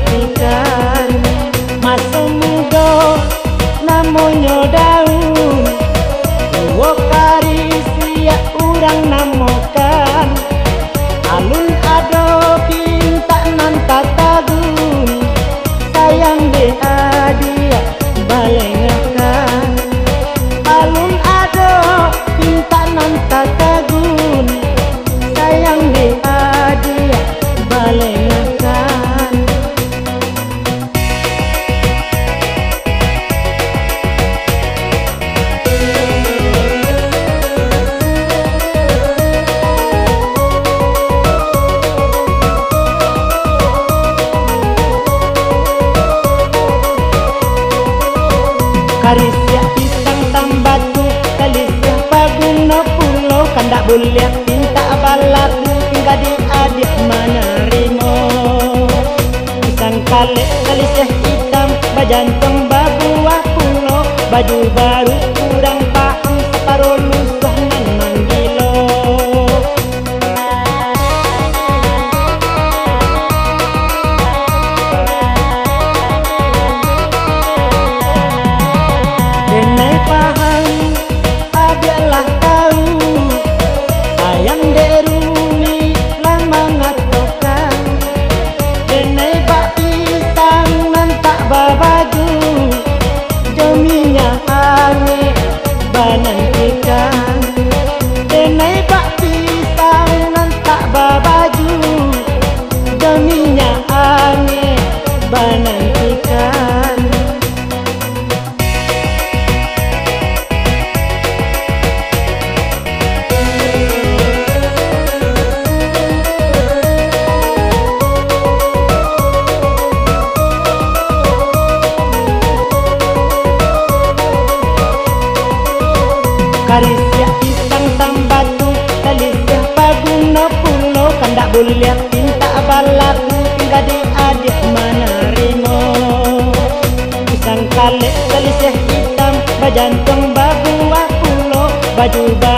nantikan. Masa muda namanya daun, dua kali siap urang namakan. Alun ado pinta nan tatagun, sayang de adia balengakan. Alun ado pinta nan tatagun, sayang de adia balengakan. Karisya pisang tambatu, kalisya paguna pulau, kandak bulian pinta balatu, hingga di adik menerima. Pisang kalek kalisya hitam, bajantong babuah pulau, baju baru kurang paham, separuh lusuh nan manggilo. Denai paham, adalah tahu, sayang derumi lama ngatokan. Denai bak pisang nan tak babaju, jaminya aneh banantikan. Denai bak pisang nan tak babaju, jaminya aneh banantikan. Karisya pisang tambatu, kalisya paguna pulau, kandak bulian pinta balatu, hingga di adik menerima. Pisang kalek kalisya hitam, bajantong babuah pulau, baju baru